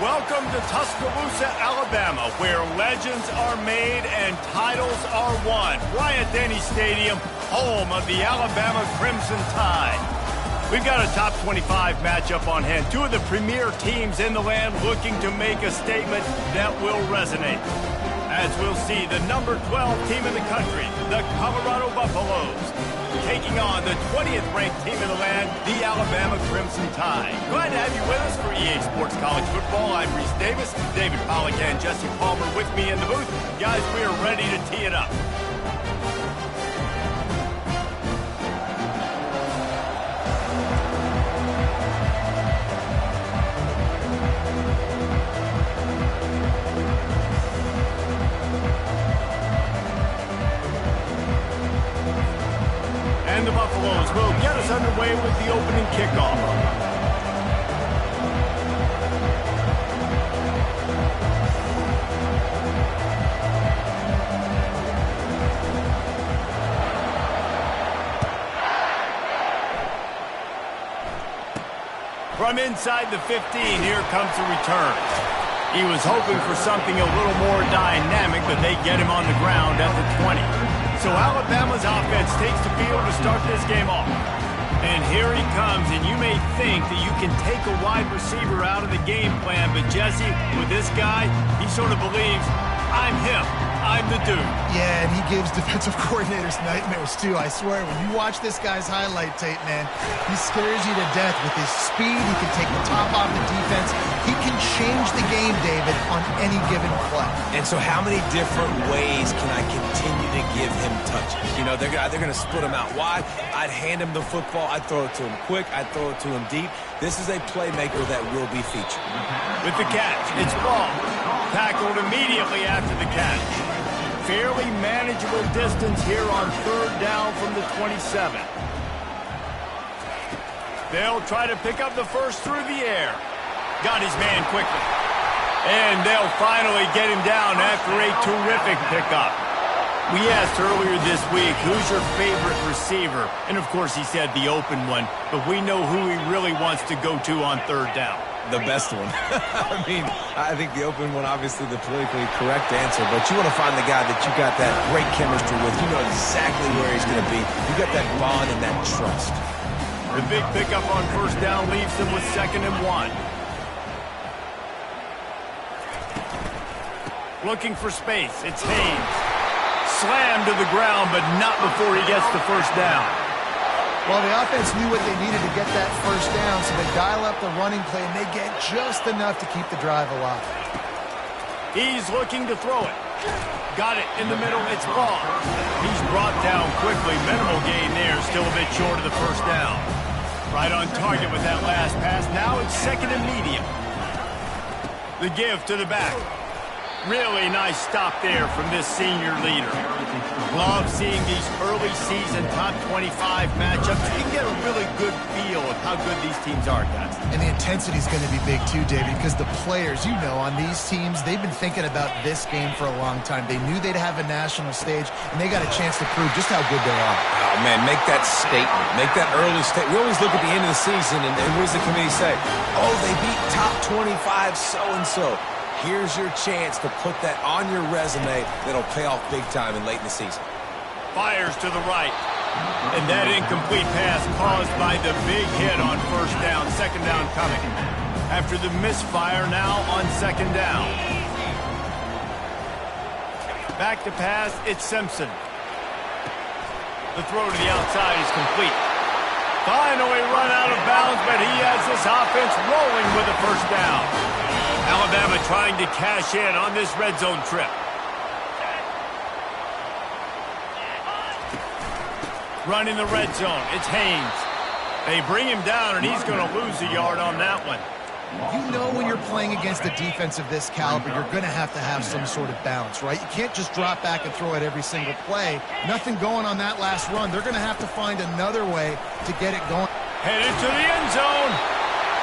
Welcome to Tuscaloosa, Alabama, where legends are made and titles are won. Bryant-Denny Stadium, home of the Alabama Crimson Tide. We've got a top 25 matchup on hand. Two of the premier teams in the land looking to make a statement that will resonate. As we'll see, the number 12 team in the country, the Colorado Buffaloes, taking on the 20th ranked team in the land, the Alabama Crimson Tide. Glad to have you with us for EA Sports College Football. I'm Reese Davis, David Pollack and Jesse Palmer with me in the booth. Guys, we are ready to tee it up. And the Buffaloes will get us underway with the opening kickoff. From inside the 15, here comes the return. He was hoping for something a little more dynamic, but they get him on the ground at the 20. So Alabama's offense takes the field to start this game off. And here he comes, and you may think that you can take a wide receiver out of the game plan, but Jesse, with this guy, he sort of believes, I'm him. I'm the dude. Yeah, and he gives defensive coordinators nightmares, too. I swear, when you watch this guy's highlight tape, man, he scares you to death with his speed. He can take the top off the defense. He can change the game, David, on any given play. And so how many different ways can I continue to give him touches? You know, they're going to split him out wide. I'd hand him the football. I'd throw it to him quick. I'd throw it to him deep. This is a playmaker that will be featured. With the catch, it's ball. Tackled immediately after the catch. Fairly manageable distance here on third down from the 27. They'll try to pick up the first through the air. Got his man quickly. And they'll finally get him down after a terrific pickup. We asked earlier this week, who's your favorite receiver? And of course he said the open one, but we know who he really wants to go to on third down. The best one. I mean, I think the open one, obviously the politically correct answer, but you want to find the guy that you got that great chemistry with. You know exactly where he's going to be. You got that bond and that trust. The big pickup on first down leaves them with 2nd and 1. Looking for space. It's Haynes. Slammed to the ground, but not before he gets the first down. Well, the offense knew what they needed to get that first down, so they dial up the running play, and they get just enough to keep the drive alive. He's looking to throw it. Got it in the middle. It's ball. He's brought down quickly. Minimal gain there. Still a bit short of the first down. Right on target with that last pass. Now it's 2nd and medium. The give to the back. Really nice stop there from this senior leader. Love seeing these early season top 25 matchups. You can get a really good feel of how good these teams are, guys. And the intensity is going to be big too, David, because the players, you know, on these teams, they've been thinking about this game for a long time. They knew they'd have a national stage, and they got a chance to prove just how good they are. Oh, man, make that statement. Make that early statement. We always look at the end of the season, and what does the committee say? Oh, they beat top 25 so-and-so. Here's your chance to put that on your resume that'll pay off big time and late in the season. Fires to the right. And that incomplete pass caused by the big hit on first down. 2nd down coming. After the misfire now on 2nd down. Back to pass, it's Simpson. The throw to the outside is complete. Finally run out of bounds, but he has this offense rolling with a first down. Alabama trying to cash in on this red zone trip. Running the red zone. It's Haynes. They bring him down, and he's going to lose a yard on that one. You know when you're playing against a defense of this caliber, you're going to have some sort of balance, right? You can't just drop back and throw it every single play. Nothing going on that last run. They're going to have to find another way to get it going. Headed to the end zone.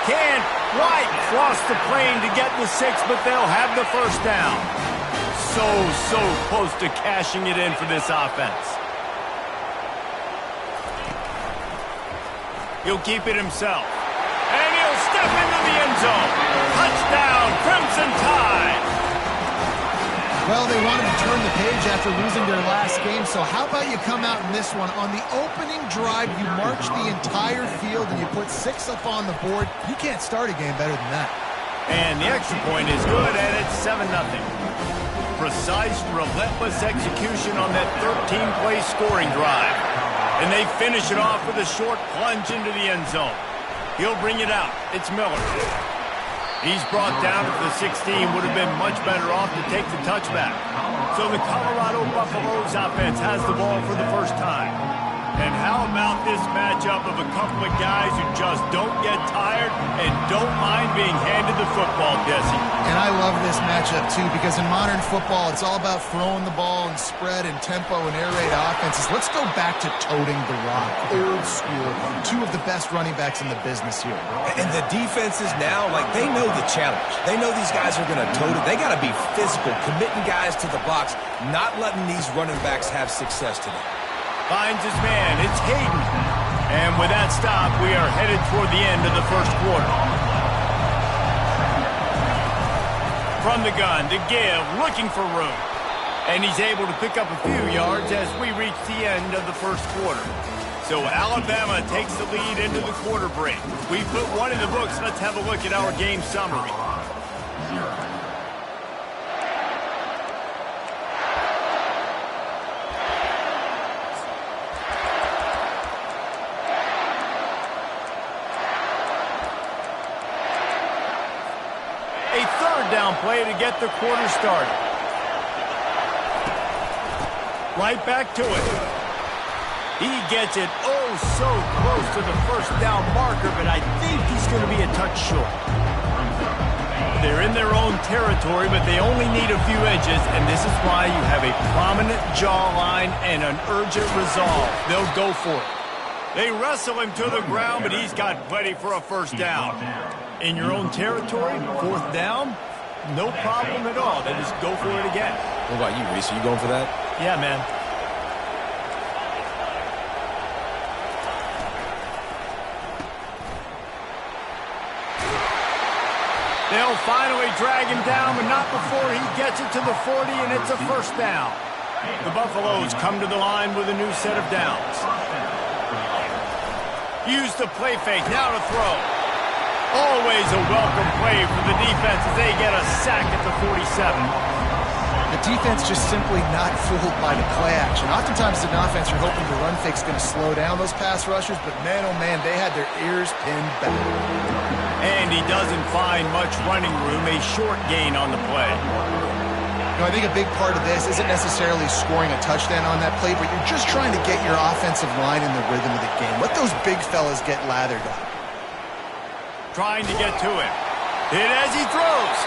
Can't quite cross the plane to get the 6, but they'll have the first down. So close to cashing it in for this offense. He'll keep it himself. And he'll step into the end zone. Touchdown, Well, they wanted to turn the page after losing their last game, so how about you come out in this one? On the opening drive, you march the entire field and you put 6 up on the board. You can't start a game better than that. And the extra point is good, and it's 7-0. Precise, relentless execution on that 13-play scoring drive. And they finish it off with a short plunge into the end zone. He'll bring it out. It's Miller. He's brought down at the 16, would have been much better off to take the touchback. So the Colorado Buffaloes offense has the ball for the first time. And how about this matchup of a couple of guys who just don't get tired and don't mind being handed the football, Jesse? And I love this matchup, too, because in modern football, it's all about throwing the ball and spread and tempo and air raid offenses. Let's go back to toting the rock, old school. 2 of the best running backs in the business here. And the defenses now, like, they know the challenge. They know these guys are going to tote it. They got to be physical, committing guys to the box, not letting these running backs have success today. Finds his man. It's Hayden. And with that stop, we are headed toward the end of the first quarter. From the gun to give, looking for room. And he's able to pick up a few yards as we reach the end of the first quarter. So Alabama takes the lead into the quarter break. We put one in the books. Let's have a look at our game summary. Down play to get the quarter started. Right back to it. He gets it oh so close to the first down marker, but I think he's going to be a touch short. They're in their own territory, but they only need a few inches, and this is why you have a prominent jawline and an urgent resolve. They'll go for it. They wrestle him to the ground, but he's got plenty for a first down. In your own territory, 4th down, no problem at all. They just go for it again. What about you, Reese? Are you going for that? Yeah, man. They'll finally drag him down, but not before he gets it to the 40, and it's a first down. The Buffaloes come to the line with a new set of downs. Use the play fake, now to throw. Always a welcome play for the defense as they get a sack at the 47. The defense just simply not fooled by the play action. Oftentimes as an offense, you're hoping the run fake's going to slow down those pass rushers, but man, oh man, they had their ears pinned back. And he doesn't find much running room, a short gain on the play. You know, I think a big part of this isn't necessarily scoring a touchdown on that play, but you're just trying to get your offensive line in the rhythm of the game. Let those big fellas get lathered up. Trying to get to him. Hit as he throws.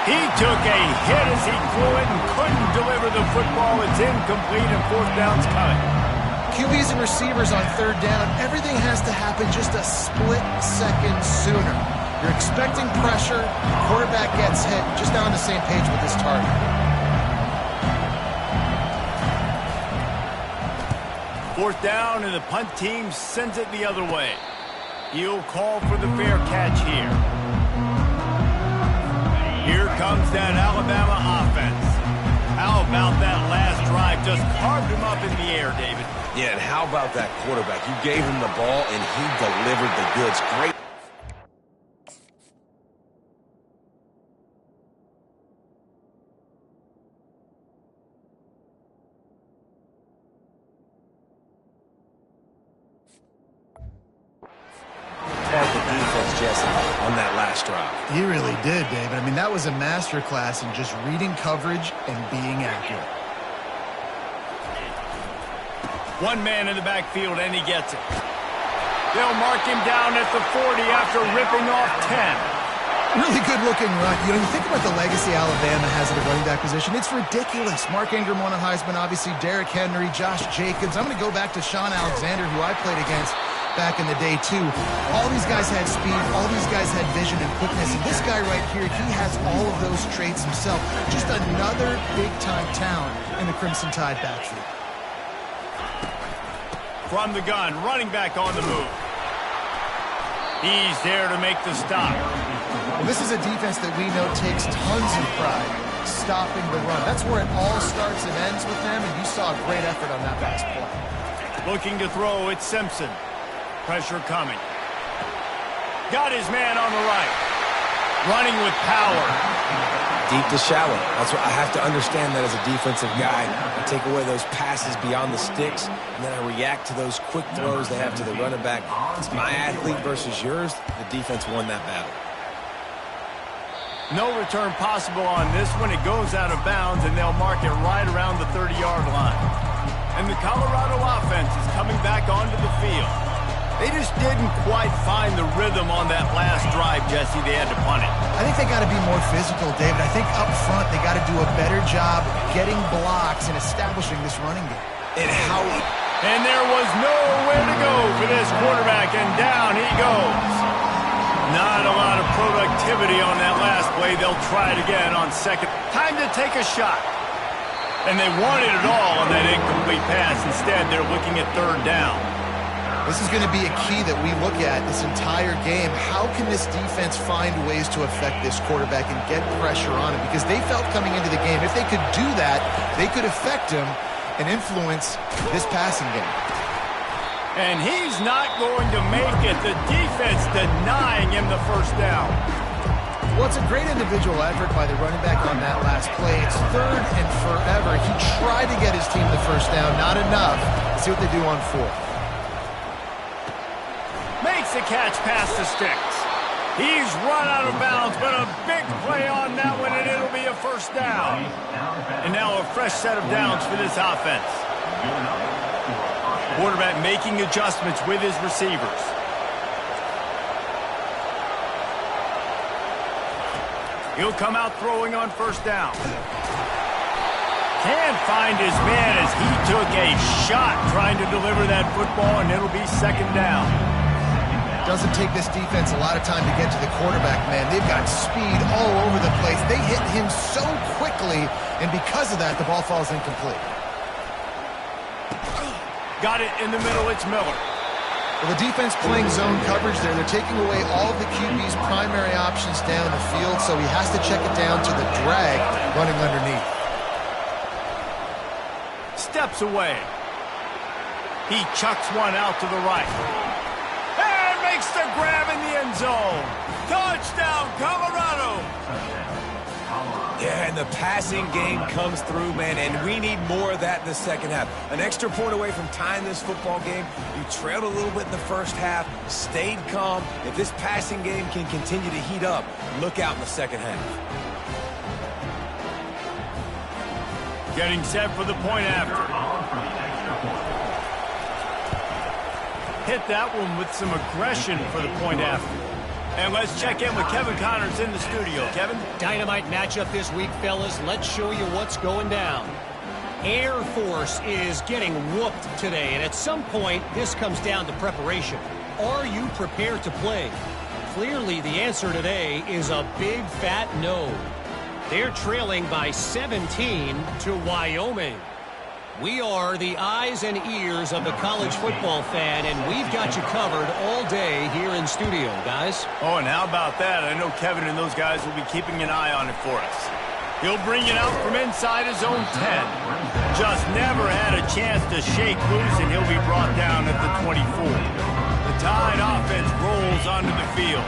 He took a hit as he threw it and couldn't deliver the football. It's incomplete and 4th down's coming. QBs and receivers on 3rd down, everything has to happen just a split second sooner. You're expecting pressure, quarterback gets hit, just not on the same page with this target. Fourth down, and the punt team sends it the other way. He'll call for the fair catch here. Here comes that Alabama offense. How about that last drive? Just carved him up in the air, David. Yeah, and how about that quarterback? You gave him the ball, and he delivered the goods. Great. On that last drive. He really did, David. I mean, that was a masterclass in just reading coverage and being accurate. One man in the backfield, and he gets it. They'll mark him down at the 40 after ripping off 10. Really good-looking run. You know, you think about the legacy Alabama has at the running back position. It's ridiculous. Mark Ingram won a Heisman, obviously. Derrick Henry, Josh Jacobs. I'm going to go back to Sean Alexander, who I played against back in the day, too. All these guys had speed. All these guys had vision and quickness. And this guy right here, he has all of those traits himself. Just another big-time talent in the Crimson Tide backfield. From the gun, running back on the move. He's there to make the stop. Well, this is a defense that we know takes tons of pride stopping the run. That's where it all starts and ends with them, and you saw a great effort on that last play. Looking to throw, it's Simpson. Pressure coming. Got his man on the right. Running with power. Deep to shallow. That's what I have to understand that as a defensive guy. I take away those passes beyond the sticks, and then I react to those quick throws they have to the running back. It's my athlete versus yours. The defense won that battle. No return possible on this one. It goes out of bounds, and they'll mark it right around the 30-yard line. And the Colorado offense is coming back onto the field. They just didn't quite find the rhythm on that last drive, Jesse. They had to punt it. I think they got to be more physical, David. I think up front they got to do a better job getting blocks and establishing this running game. And there was nowhere to go for this quarterback, and down he goes. Not a lot of productivity on that last play. They'll try it again on second. Time to take a shot. And they wanted it all on that incomplete pass. Instead, they're looking at third down. This is going to be a key that we look at this entire game. How can this defense find ways to affect this quarterback and get pressure on him? Because they felt coming into the game, if they could do that, they could affect him and influence this passing game. And he's not going to make it. The defense denying him the first down. Well, it's a great individual effort by the running back on that last play. It's third and forever. He tried to get his team the first down. Not enough. Let's see what they do on fourth. Makes the catch past the sticks. He's run out of bounds, but a big play on that one, and it'll be a first down. And now a fresh set of downs for this offense. Quarterback making adjustments with his receivers. He'll come out throwing on first down. Can't find his man as he took a shot trying to deliver that football, and it'll be second down. Doesn't take this defense a lot of time to get to the quarterback, man. They've got speed all over the place. They hit him so quickly, and because of that, the ball falls incomplete. Got it in the middle. It's Miller. Well, the defense playing zone coverage there. They're taking away all of the QB's primary options down the field, so he has to check it down to the drag running underneath. Steps away. He chucks one out to the right. And makes the grab in the end zone. Touchdown, Colorado. Yeah, and the passing game comes through, man, and we need more of that in the second half. An extra point away from tying this football game. You trailed a little bit in the first half, stayed calm. If this passing game can continue to heat up, look out in the second half. Getting set for the point after. Hit that one with some aggression for the point after. And let's check in with Kevin Connors in the studio. Kevin? Dynamite matchup this week, fellas. Let's show you what's going down. Air Force is getting whooped today, and at some point, this comes down to preparation. Are you prepared to play? Clearly, the answer today is a big fat no. They're trailing by 17 to Wyoming. We are the eyes and ears of the college football fan, and we've got you covered all day here in studio, guys. Oh, and how about that? I know Kevin and those guys will be keeping an eye on it for us. He'll bring it out from inside his own 10. Just never had a chance to shake loose, and he'll be brought down at the 24. The Tide offense rolls onto the field.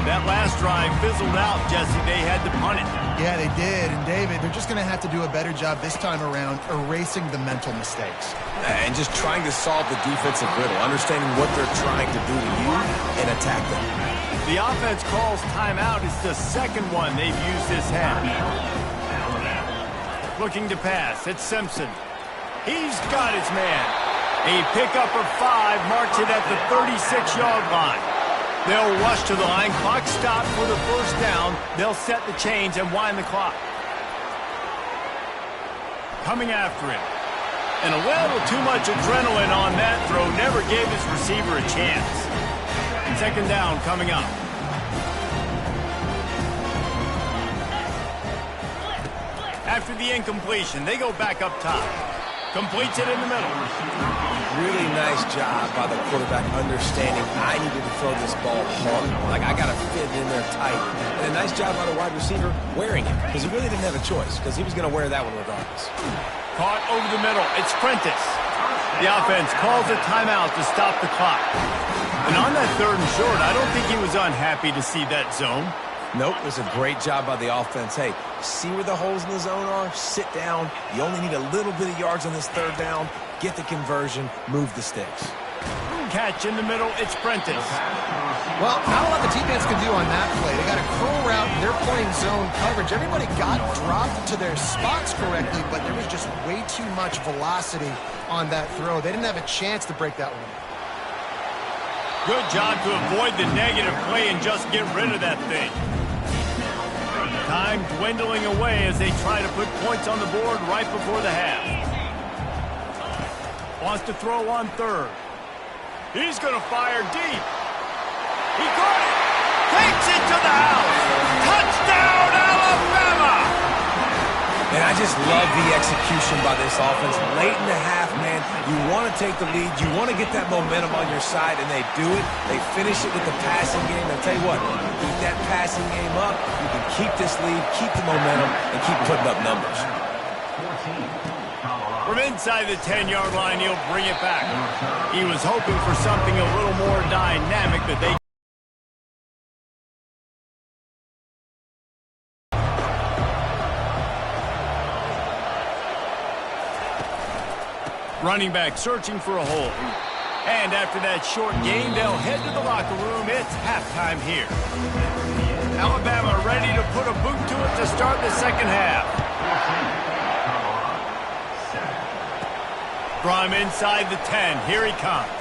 That last drive fizzled out, Jesse. They had to punt it. Yeah, they did. And, David, they're just going to have to do a better job this time around erasing the mental mistakes. And just trying to solve the defensive riddle, understanding what they're trying to do to you and attack them. The offense calls timeout. It's the second one they've used this half. Looking to pass. It's Simpson. He's got his man. A pickup of 5 marks it at the 36-yard line. They'll rush to the line. Clock stopped for the first down. They'll set the chains and wind the clock. Coming after him. And a little too much adrenaline on that throw. Never gave his receiver a chance. Second down coming up. After the incompletion, they go back up top. Completes it in the middle. Really nice job by the quarterback understanding I needed to throw this ball hard. Like, I got to fit it in there tight. And a nice job by the wide receiver wearing it, because he really didn't have a choice, because he was going to wear that one regardless. Caught over the middle. It's Prentice. The offense calls a timeout to stop the clock. And on that 3rd and short, I don't think he was unhappy to see that zone. Nope, it was a great job by the offense. Hey, see where the holes in the zone are? Sit down. You only need a little bit of yards on this 3rd down. Get the conversion. Move the sticks. Catch in the middle. It's Prentice. Well, not a lot the defense can do on that play. They got a curl route. They're playing zone coverage. Everybody got dropped to their spots correctly, but there was just way too much velocity on that throw. They didn't have a chance to break that one. Good job to avoid the negative play and just get rid of that thing. Time dwindling away as they try to put points on the board right before the half. Wants to throw on 3rd. He's going to fire deep. He caught it. Takes it to the house. Touchdown, Alabama! And I just love the execution by this offense. Late in the half, man, you want to take the lead. You want to get that momentum on your side, and they do it. They finish it with the passing game. I'll tell you what, keep that passing game up. You can keep this lead, keep the momentum, and keep putting up numbers. From inside the 10-yard line, he'll bring it back. He was hoping for something a little more dynamic that they... Running back searching for a hole. And after that short gain, they'll head to the locker room. It's halftime here. Alabama ready to put a boot to it to start the 2nd half. From inside the 10, here he comes.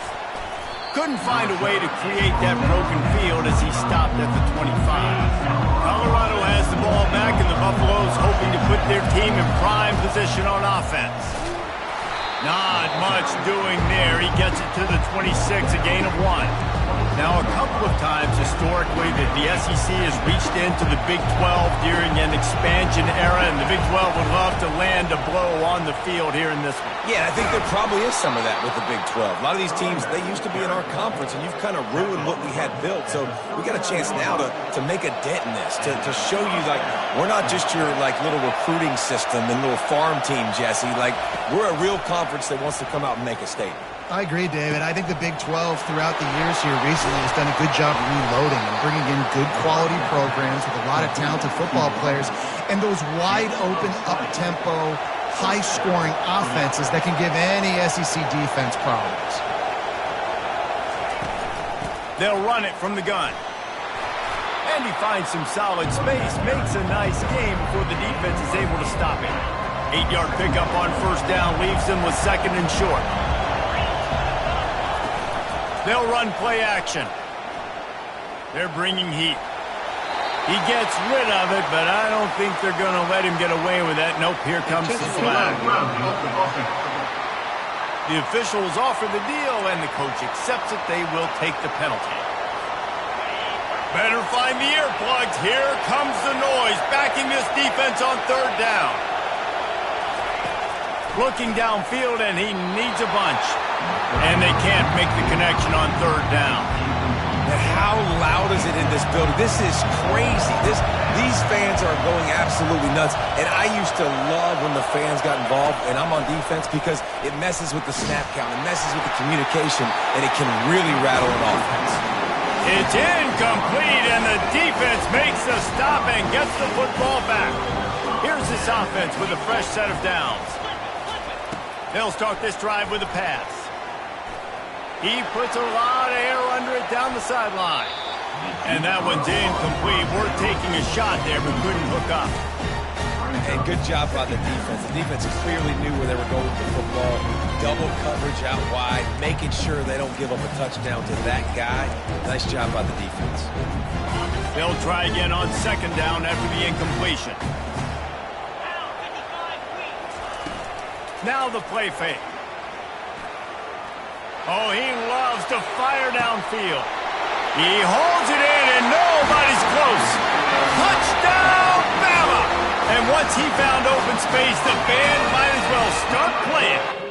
Couldn't find a way to create that broken field as he stopped at the 25. Colorado has the ball back, and the Buffaloes hoping to put their team in prime position on offense. Not much doing there. He gets it to the 26, a gain of 1. Now, a couple of times historically that the SEC has reached into the Big 12 during an expansion era, and the Big 12 would love to land a blow on the field here in this one. Yeah, I think there probably is some of that with the Big 12. A lot of these teams, they used to be in our conference, and you've kind of ruined what we had built. So we got a chance now to make a dent in this, to show you, like, we're not just your, like, little recruiting system and little farm team, Jesse. Like, we're a real conference that wants to come out and make a statement. I agree, David. I think the Big 12 throughout the years here recently has done a good job reloading and bringing in good quality programs with a lot of talented football players and those wide open, up-tempo, high-scoring offenses that can give any SEC defense problems. They'll run it from the gun. And he finds some solid space, makes a nice game before the defense is able to stop him. 8-yard pickup on 1st down leaves him with 2nd and short. They'll run play action. They're bringing heat. He gets rid of it, but I don't think they're going to let him get away with that. Nope, here comes the flag. The officials offer the deal, and the coach accepts it. They will take the penalty. Better find the earplugs. Here comes the noise, backing this defense on 3rd down. Looking downfield, and he needs a bunch. And they can't make the connection on 3rd down. And how loud is it in this building? This is crazy. These fans are going absolutely nuts. And I used to love when the fans got involved, and I'm on defense, because it messes with the snap count. It messes with the communication, and it can really rattle an offense. It's incomplete, and the defense makes the stop and gets the football back. Here's this offense with a fresh set of downs. They'll start this drive with a pass. He puts a lot of air under it down the sideline. And that one's incomplete. We're taking a shot there, but couldn't hook up. And good job by the defense. The defense clearly knew where they were going with the football. Double coverage out wide, making sure they don't give up a touchdown to that guy. Nice job by the defense. They'll try again on 2nd down after the incompletion. Now the play fake. Oh, he loves to fire downfield. He holds it in, and nobody's close. Touchdown, Bama! And once he found open space, the band might as well start playing.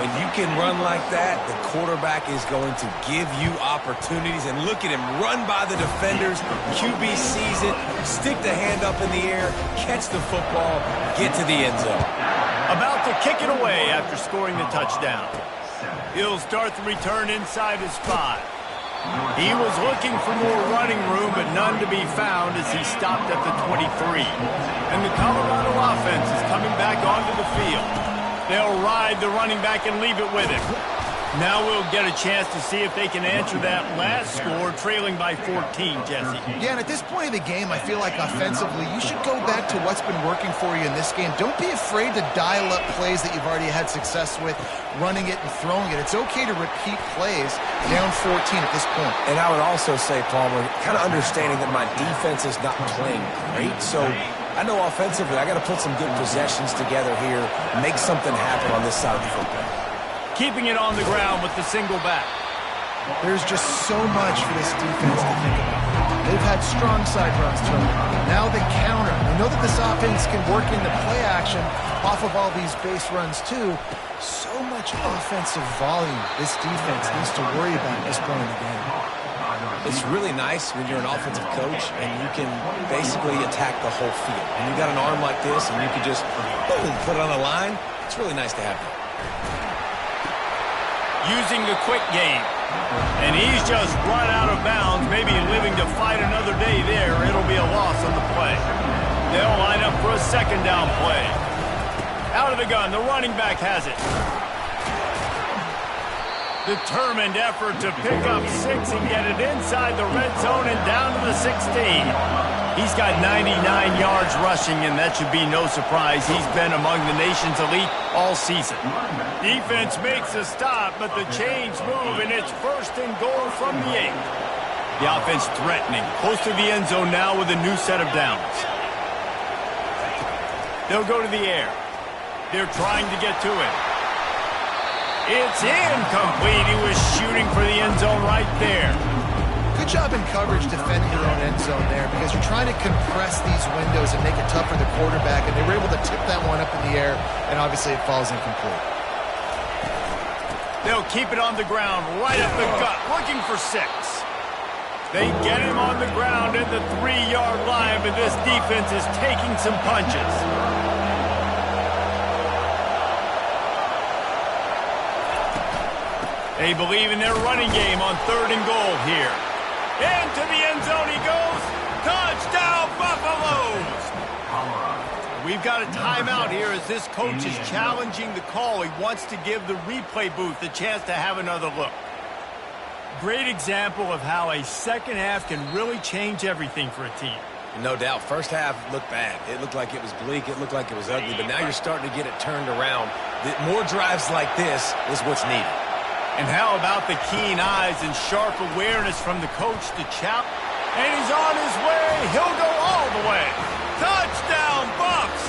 When you can run like that, the quarterback is going to give you opportunities. And look at him run by the defenders. QB sees it, stick the hand up in the air, catch the football, get to the end zone. About to kick it away after scoring the touchdown. He'll start the return inside his 5. He was looking for more running room, but none to be found as he stopped at the 23. And the Colorado offense is coming back onto the field. They'll ride the running back and leave it with him. Now we'll get a chance to see if they can answer that last score, trailing by 14, Jesse. Yeah, and at this point of the game, I feel like offensively, you should go back to what's been working for you in this game. Don't be afraid to dial up plays that you've already had success with, running it and throwing it. It's okay to repeat plays down 14 at this point. And I would also say, Palmer, kind of understanding that my defense is not playing great, so I know offensively I got to put some good possessions together here, make something happen on this side of the football. Keeping it on the ground with the single back. There's just so much for this defense to think about. They've had strong side runs to them. Now the counter. We know that this offense can work into play action off of all these base runs too. So much offensive volume this defense needs to worry about at this point in the game. It's really nice when you're an offensive coach and you can basically attack the whole field. And you got an arm like this and you can just boom, put it on the line. It's really nice to have that. Using the quick game. And he's just run out of bounds, maybe living to fight another day there. It'll be a loss on the play. They'll line up for a second down play. Out of the gun, the running back has it. Determined effort to pick up 6 and get it inside the red zone and down to the 16. He's got 99 yards rushing, and that should be no surprise. He's been among the nation's elite all season. Defense makes a stop, but the chains move, and it's 1st and goal from the 8. The offense threatening, close to the end zone now with a new set of downs. They'll go to the air. They're trying to get to it. It's incomplete. He was shooting for the end zone right there. Good job in coverage defending your own end zone there, because you're trying to compress these windows and make it tough for the quarterback, and they were able to tip that one up in the air, and obviously it falls incomplete. They'll keep it on the ground, right up the gut, looking for 6. They get him on the ground at the 3-yard line, but this defense is taking some punches. They believe in their running game on 3rd and goal here. Into the end zone he goes. Touchdown, Buffaloes! We've got a timeout here as this coach is challenging the call. He wants to give the replay booth the chance to have another look. Great example of how a second half can really change everything for a team. No doubt. First half looked bad. It looked like it was bleak. It looked like it was ugly. But now you're starting to get it turned around. More drives like this is what's needed. And how about the keen eyes and sharp awareness from the coach to chop? And he's on his way. He'll go all the way. Touchdown, Bucks!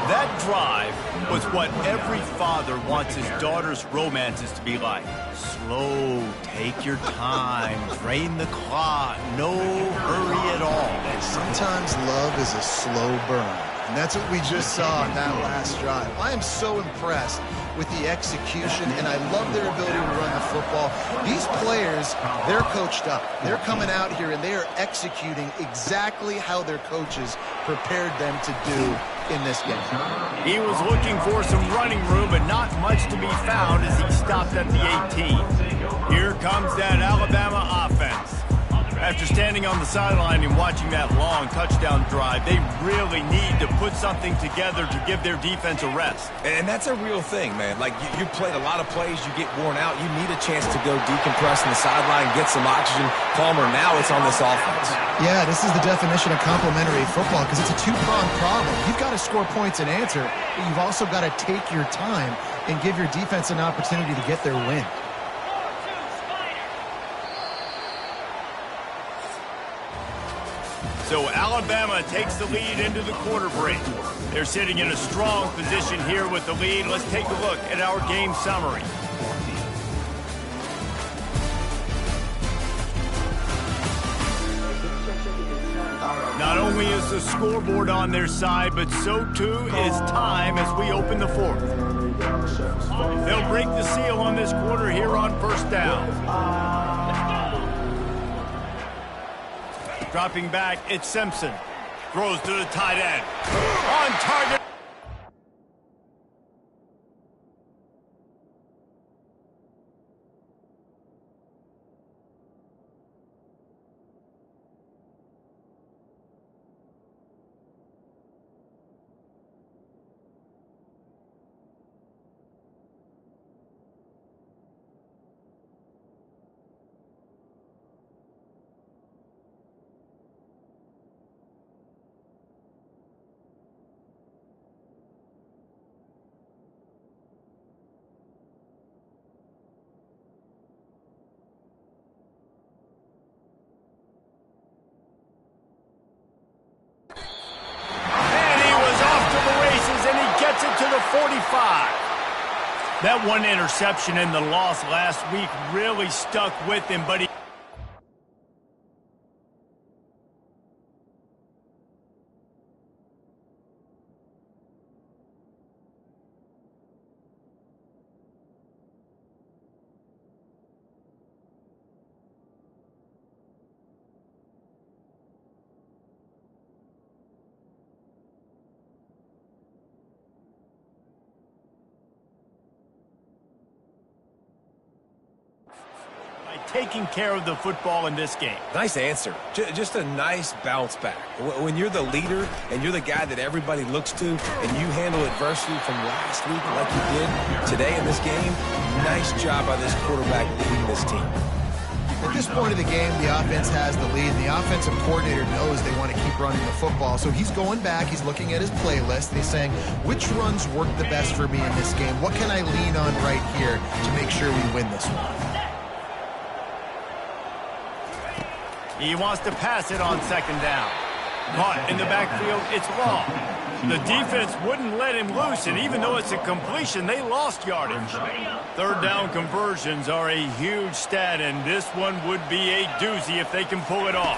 That drive was what every father wants his daughter's romances to be like. Slow, take your time, drain the clock, no hurry at all. And sometimes love is a slow burn. And that's what we just saw in that last drive. I am so impressed with the execution, and I love their ability to run the football. These players, they're coached up. They're coming out here, and they are executing exactly how their coaches prepared them to do in this game. He was looking for some running room, but not much to be found as he stopped at the 18. Here comes that Alabama offense. After standing on the sideline and watching that long touchdown drive, they really need to put something together to give their defense a rest. And that's a real thing, man. Like, you played a lot of plays, you get worn out, you need a chance to go decompress on the sideline, get some oxygen. Palmer, now it's on this offense. Yeah, this is the definition of complementary football, because it's a two-pronged problem. You've got to score points and answer, but you've also got to take your time and give your defense an opportunity to get their win. So Alabama takes the lead into the quarter break. They're sitting in a strong position here with the lead. Let's take a look at our game summary. Not only is the scoreboard on their side, but so too is time as we open the fourth. They'll break the seal on this quarter here on first down. Dropping back, it's Simpson. Throws to the tight end. On target. To the 45. That one interception and the loss last week really stuck with him, but he... taking care of the football in this game. Nice answer. Just a nice bounce back. When you're the leader and you're the guy that everybody looks to and you handle adversity from last week like you did today in this game, nice job by this quarterback leading this team. At this point of the game, the offense has the lead, and the offensive coordinator knows they want to keep running the football. So he's going back, he's looking at his playlist, and he's saying, which runs work the best for me in this game? What can I lean on right here to make sure we win this one? He wants to pass it on second down. Caught in the backfield, it's long. The defense wouldn't let him loose, and even though it's a completion, they lost yardage. Third down conversions are a huge stat, and this one would be a doozy if they can pull it off.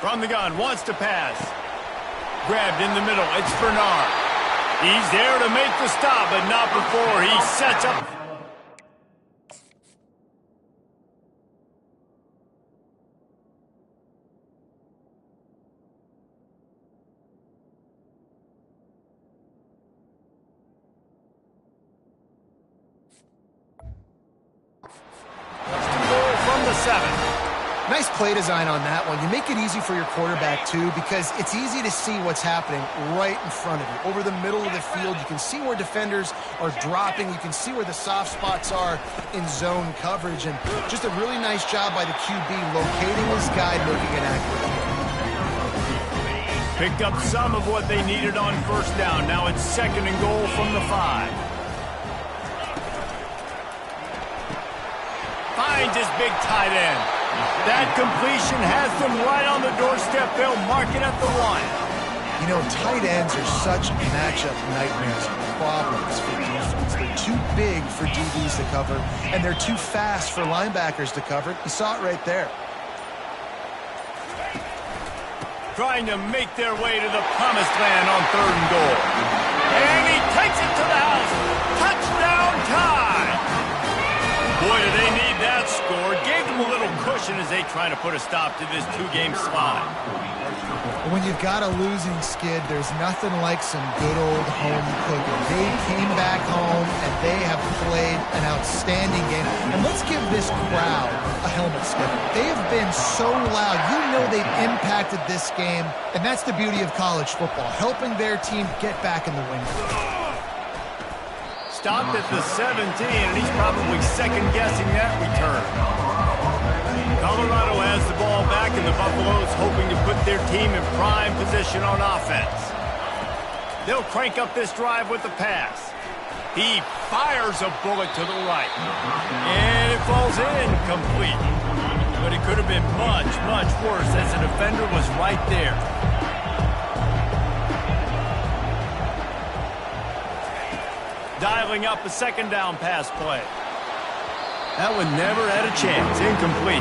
From the gun, wants to pass. Grabbed in the middle, it's Bernard. He's there to make the stop, but not before he sets up. Nice play design on that one. You make it easy for your quarterback, too, because it's easy to see what's happening right in front of you. Over the middle of the field, you can see where defenders are dropping. You can see where the soft spots are in zone coverage. And just a really nice job by the QB locating his guy, making it accurate. Picked up some of what they needed on first down. Now it's second and goal from the 5. Finds his big tight end. That completion has them right on the doorstep. They'll mark it at the 1. You know, tight ends are such matchup nightmares and problems for defense. They're too big for DBs to cover, and they're too fast for linebackers to cover. You saw it right there. Trying to make their way to the promised land on third and goal. And he takes it to the house. Touchdown tie. Boy, do they need that score. Gave them a little cushion as they try to put a stop to this 2-game slide. When you've got a losing skid, there's nothing like some good old home cooking. They came back home, and they have played an outstanding game. And let's give this crowd a helmet skip. They have been so loud. You know they've impacted this game, and that's the beauty of college football, helping their team get back in the win. Stopped at the 17, and he's probably second-guessing that return. Colorado has the ball back, and the Buffaloes hoping to put their team in prime position on offense. They'll crank up this drive with the pass. He fires a bullet to the right. And it falls in complete. But it could have been much, much worse as the defender was right there. Dialing up a second down pass play. That one never had a chance. Incomplete.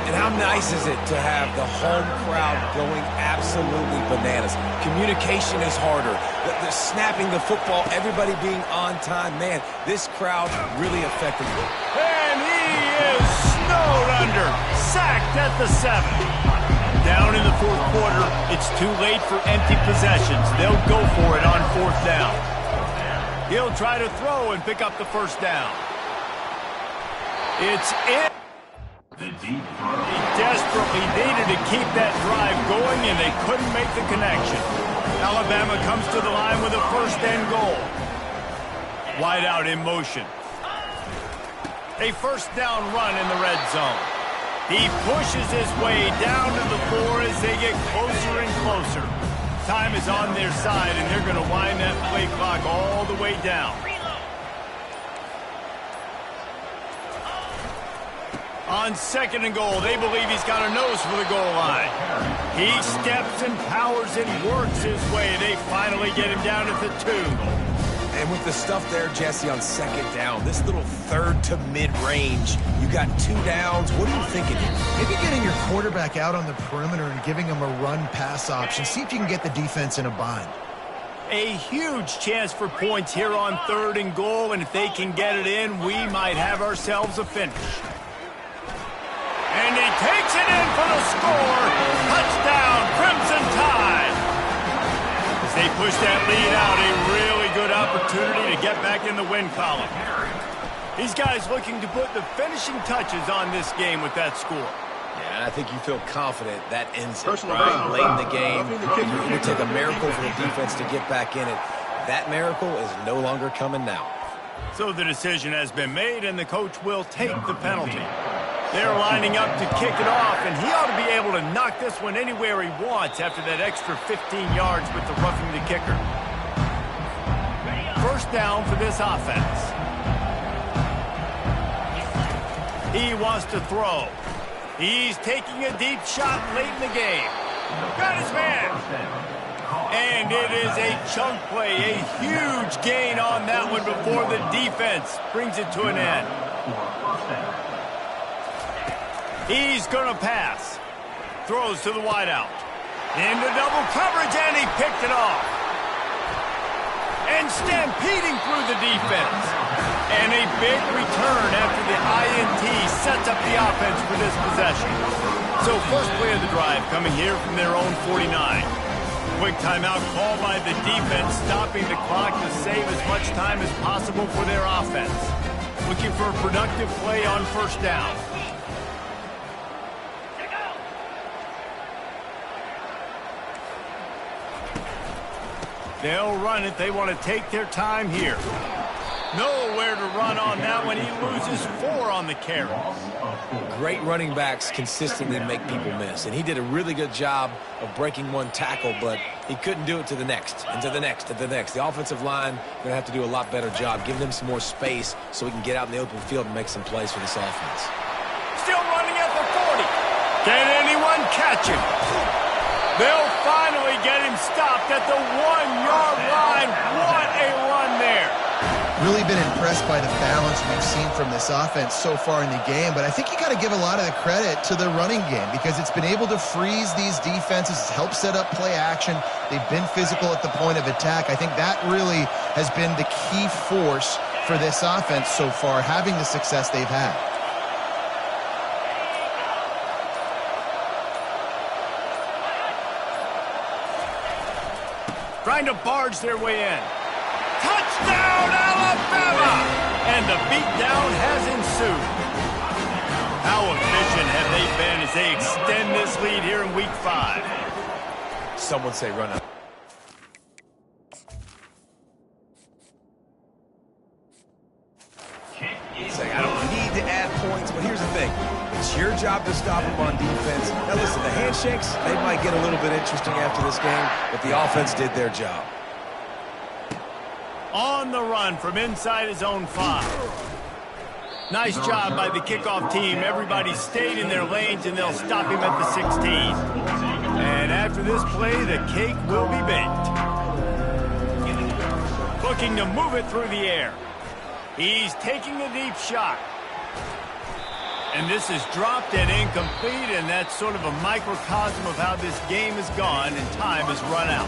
And And how nice is it to have the home crowd going absolutely bananas? Communication is harder. The snapping the football, everybody being on time. Man, this crowd really affected me. And he is snowed under. Sacked at the 7. Down in the fourth quarter, it's too late for empty possessions. They'll go for it on 4th down. He'll try to throw and pick up the 1st down. It's in. He desperately needed to keep that drive going, and they couldn't make the connection. Alabama comes to the line with a 1st and goal. Wide out in motion. A 1st down run in the red zone. He pushes his way down to the 4 as they get closer and closer. Time is on their side, and they're going to wind that play clock all the way down. On 2nd and goal, they believe he's got a nose for the goal line. He steps and powers and works his way. They finally get him down at the 2. And with the stuff there, Jesse, on 2nd down, this little 3rd to mid-range, you got 2 downs. What are you thinking here? Maybe getting your quarterback out on the perimeter and giving him a run-pass option. See if you can get the defense in a bind. A huge chance for points here on 3rd and goal, and if they can get it in, we might have ourselves a finish. And he takes it in for the score. Touchdown, Crimson Tide. As they push that lead out, a really good opportunity to get back in the win column. These guys looking to put the finishing touches on this game with that score. Yeah, I think you feel confident that ends it right late in the game. It would take a miracle for the defense to get back in it. That miracle is no longer coming now. So the decision has been made, and the coach will take the penalty. They're lining up to kick it off, and he ought to be able to knock this one anywhere he wants after that extra 15 yards with the roughing the kicker. 1st down for this offense. He wants to throw. He's taking a deep shot late in the game. Got his man. And it is a chunk play, a huge gain on that one before the defense brings it to an end. He's going to pass. Throws to the wideout. Into double coverage, and he picked it off. And stampeding through the defense. And a big return after the INT sets up the offense for this possession. So first play of the drive coming here from their own 49. Quick timeout called by the defense, stopping the clock to save as much time as possible for their offense. Looking for a productive play on 1st down. They'll run it. They want to take their time here. Nowhere to run on that one. He loses 4 on the carry. Great running backs consistently make people miss, and he did a really good job of breaking one tackle, but he couldn't do it to the next, and to the next, and to the next. The offensive line going to have to do a lot better job, giving them some more space so we can get out in the open field and make some plays for this offense. Still running at the 40. Can anyone catch him? They'll finally get him stopped at the 1-yard line. What a run there. Really been impressed by the balance we've seen from this offense so far in the game, but I think you got to give a lot of the credit to the running game because it's been able to freeze these defenses, help set up play action. They've been physical at the point of attack. I think that really has been the key force for this offense so far, having the success they've had. Trying to barge their way in. Touchdown, Alabama! And the beatdown has ensued. How efficient have they been as they extend this lead here in Week 5? Some would say run up. Say, I don't need to add points, but here's the thing. It's your job to stop them on defense. Now listen, the handshakes, they might get a little bit interesting after this game, but the offense did their job. On the run from inside his own 5. Nice job by the kickoff team. Everybody stayed in their lanes, and they'll stop him at the 16. And after this play, the cake will be baked. Looking to move it through the air. He's taking a deep shot. And this is dropped and incomplete, and that's sort of a microcosm of how this game has gone, and time has run out.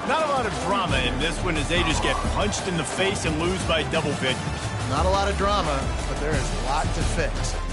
Not a lot of drama in this one as they just get punched in the face and lose by double figures. Not a lot of drama, but there is a lot to fix.